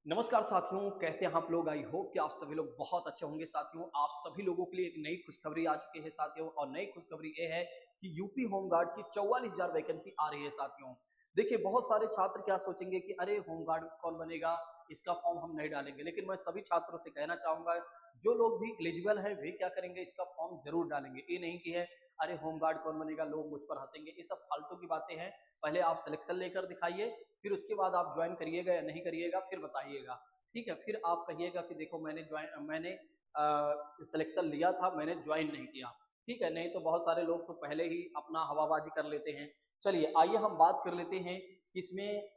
नमस्कार साथियों, कैसे हैं आप लोग। आई होप कि आप सभी लोग बहुत अच्छे होंगे। साथियों, आप सभी लोगों के लिए एक नई खुशखबरी आ चुकी है साथियों, और नई खुशखबरी ये है कि यूपी होमगार्ड की 44,000 वैकेंसी आ रही है साथियों। देखिए, बहुत सारे छात्र क्या सोचेंगे कि अरे होमगार्ड कौन बनेगा, इसका फॉर्म हम नहीं डालेंगे। लेकिन मैं सभी छात्रों से कहना चाहूंगा, जो लोग भी एलिजिबल हैं वे क्या करेंगे, इसका फॉर्म जरूर डालेंगे। ये नहीं कि है अरे होमगार्ड कौन बनेगा, लोग मुझ पर हंसेंगे, ये सब फालतू की बातें हैं। पहले आप सिलेक्शन लेकर दिखाइए, फिर उसके बाद आप ज्वाइन करिएगा या नहीं करिएगा, फिर बताइएगा। ठीक है, फिर आप कहिएगा कि देखो मैंने सिलेक्शन लिया था, मैंने ज्वाइन नहीं किया। ठीक है, नहीं तो बहुत सारे लोग तो पहले ही अपना हवाबाजी कर लेते हैं। चलिए आइए हम बात कर लेते हैं कि इसमें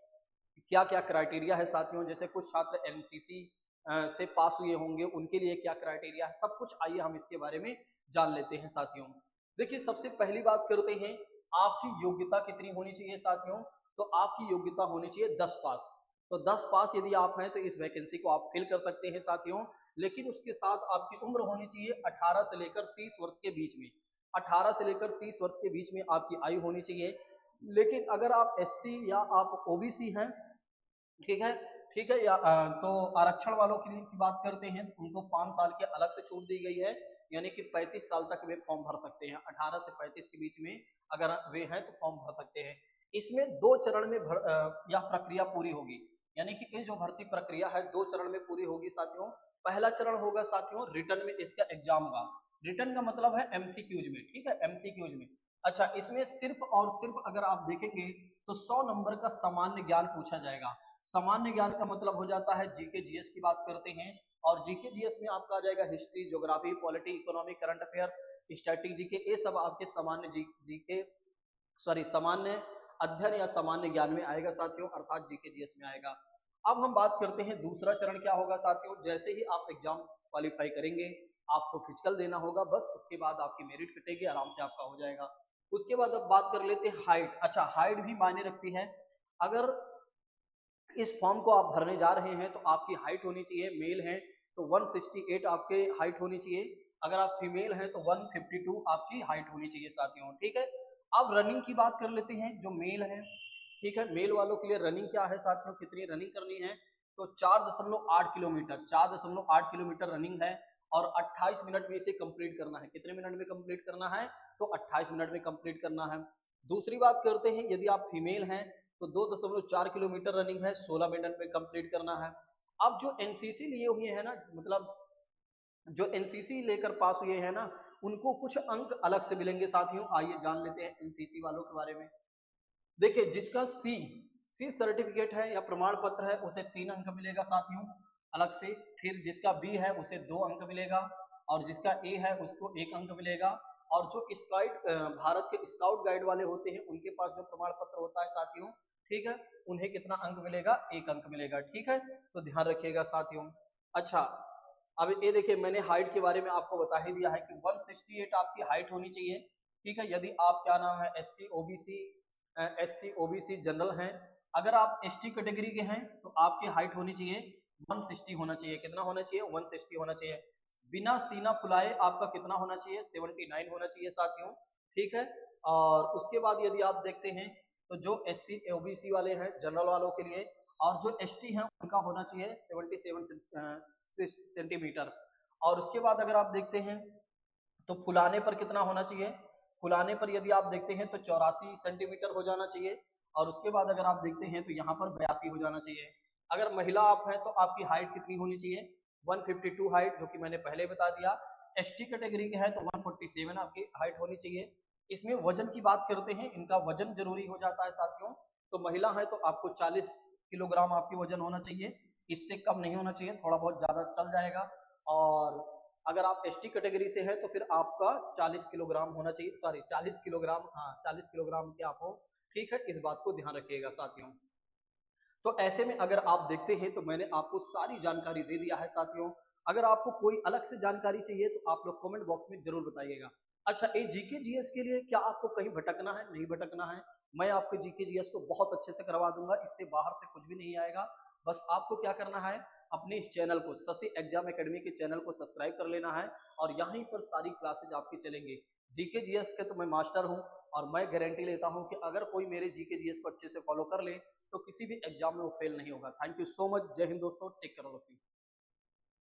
क्या क्या क्राइटेरिया है साथियों। जैसे कुछ छात्र एनसीसी से पास हुए होंगे, उनके लिए क्या क्राइटेरिया है, सब कुछ आइए हम इसके बारे में जान लेते हैं साथियों। देखिए, सबसे पहली बात करते हैं, आपकी योग्यता कितनी होनी चाहिए साथियों। तो आपकी योग्यता होनी चाहिए 10 पास। तो 10 पास यदि आप हैं तो इस वैकेंसी को आप फिल कर सकते हैं साथियों। लेकिन उसके साथ आपकी उम्र होनी चाहिए 18 से लेकर 30 वर्ष के बीच में। 18 से लेकर 30 वर्ष के बीच में आपकी आयु होनी चाहिए। लेकिन अगर आप एससी या आप ओबीसी हैं, ठीक है, ठीक है, तो आरक्षण वालों के लिए की बात करते हैं तो उनको 5 साल की अलग से छूट दी गई है। यानी कि 35 साल तक वे फॉर्म भर सकते हैं। 18 से 35 के बीच में अगर वे हैं तो फॉर्म भर सकते हैं। इसमें 2 चरण में यह प्रक्रिया पूरी होगी। यानी कि ये जो भर्ती प्रक्रिया है 2 चरण में पूरी होगी साथियों। पहला चरण होगा साथियों रिटर्न में, इसका एग्जाम होगा। रिटर्न का मतलब है एमसीक्यूज में। ठीक है, एमसीक्यूज में। अच्छा, इसमें सिर्फ और सिर्फ अगर आप देखेंगे तो 100 नंबर का सामान्य ज्ञान पूछा जाएगा। सामान्य ज्ञान का मतलब हो जाता है जीके जीएस की बात करते हैं। और जीके जीएस में आपका आ जाएगा history, geography, polity, economy, current affair, static GK. ये सब आपके सामान्य जीके सॉरी सामान्य अध्ययन या सामान्य ज्ञान में आएगा साथियों, अर्थात जीके जीएस में आएगा। अब हम बात करते हैं दूसरा चरण क्या होगा साथियों। जैसे ही आप एग्जाम क्वालिफाई करेंगे, आपको फिजिकल देना होगा, बस उसके बाद आपकी मेरिट कटेगी, आराम से आपका हो जाएगा। उसके बाद अब बात कर लेते हैं हाइट। अच्छा, हाइट भी मायने रखती है। अगर इस फॉर्म को आप भरने जा रहे हैं तो आपकी हाइट होनी चाहिए, मेल हैं तो 168 आपके हाइट होनी चाहिए। अगर आप फीमेल हैं तो 152 आपकी हाइट होनी चाहिए साथियों। ठीक है, अब रनिंग की बात कर लेते हैं जो मेल है। ठीक है, मेल वालों के लिए रनिंग क्या है साथियों, कितनी रनिंग करनी है। तो 4.8 किलोमीटर, 4.8 किलोमीटर रनिंग है। और 28 मिनट में इसे कंप्लीट करना है। कितने मिनट में कंप्लीट करना है, तो 28 मिनट में कंप्लीट करना है। दूसरी बात करते हैं, यदि आप फीमेल हैं तो 2.4 किलोमीटर रनिंग है, 16 मिनट में कंप्लीट करना है। अब जो एनसीसी लिए हुए हैं ना, मतलब जो एनसीसी लेकर पास हुए हैं ना, उनको कुछ अंक अलग से मिलेंगे साथियों। आइए जान लेते हैं एनसीसी वालों के बारे में। देखिए, जिसका सी सर्टिफिकेट है या प्रमाण पत्र है उसे 3 अंक मिलेगा साथियों अलग से। फिर जिसका बी है उसे 2 अंक मिलेगा। और जिसका ए है उसको 1 अंक मिलेगा। और जो स्काउट भारत के स्काउट गाइड वाले होते हैं उनके पास जो प्रमाण पत्र होता है साथियों, ठीक है, उन्हें कितना अंक मिलेगा, 1 अंक मिलेगा। ठीक है, तो ध्यान रखिएगा साथियों। अच्छा, अब ये देखिए, मैंने हाइट के बारे में आपको बता ही दिया है कि 168 आपकी हाइट होनी चाहिए। ठीक है, यदि आप क्या नाम है एससी ओबीसी जनरल हैं। अगर आप एसटी कैटेगरी के हैं तो आपकी हाइट होनी चाहिए 160 होना चाहिए। कितना होना चाहिए, 160 होना चाहिए। बिना सीना फुलाए आपका कितना होना चाहिए, 79 होना चाहिए साथियों। ठीक है, और उसके बाद यदि आप देखते हैं तो जो एससी ओबीसी वाले हैं जनरल वालों के लिए, और जो एसटी हैं उनका होना चाहिए 77 सेंटीमीटर। और उसके बाद अगर आप देखते हैं तो फुलाने पर कितना होना चाहिए, फुलाने पर यदि आप देखते हैं तो 84 सेंटीमीटर हो जाना चाहिए। और उसके बाद अगर आप देखते हैं तो यहाँ पर 82 हो जाना चाहिए। अगर महिला आप हैं तो आपकी हाइट कितनी होनी चाहिए, 152 हाइट, जो कि मैंने पहले बता दिया। एसटी कैटेगरी के हैं तो 147 आपकी हाइट होनी चाहिए। इसमें वजन की बात करते हैं, इनका वजन जरूरी हो जाता है साथियों। तो महिला है तो आपको 40 किलोग्राम आपकी वजन होना चाहिए, इससे कम नहीं होना चाहिए, थोड़ा बहुत ज्यादा चल जाएगा। और अगर आप एसटी कैटेगरी से हैं तो फिर आपका 40 किलोग्राम होना चाहिए, सॉरी 40 किलोग्राम, हाँ 40 किलोग्राम के आप हो। ठीक है, इस बात को ध्यान रखिएगा साथियों। तो ऐसे में अगर आप देखते हैं तो मैंने आपको सारी जानकारी दे दिया है साथियों। अगर आपको कोई अलग से जानकारी चाहिए तो आप लोग कमेंट बॉक्स में जरूर बताइएगा। अच्छा, ये जीके जीएस के लिए क्या आपको कहीं भटकना है, नहीं भटकना है। मैं आपके जीके जीएस को बहुत अच्छे से करवा दूंगा, इससे बाहर से कुछ भी नहीं आएगा। बस आपको क्या करना है, अपने इस चैनल को, शशि एग्जाम एकेडमी के चैनल को सब्सक्राइब कर लेना है। और यहीं पर सारी क्लासेज आपकी चलेंगी। जीके जीएस के तो मैं मास्टर हूँ, और मैं गारंटी लेता हूं कि अगर कोई मेरे जीके जीएस को अच्छे से फॉलो कर ले तो किसी भी एग्जाम में वो फेल नहीं होगा। Thank you so much. Jai Hind दोस्तों, take care all of you.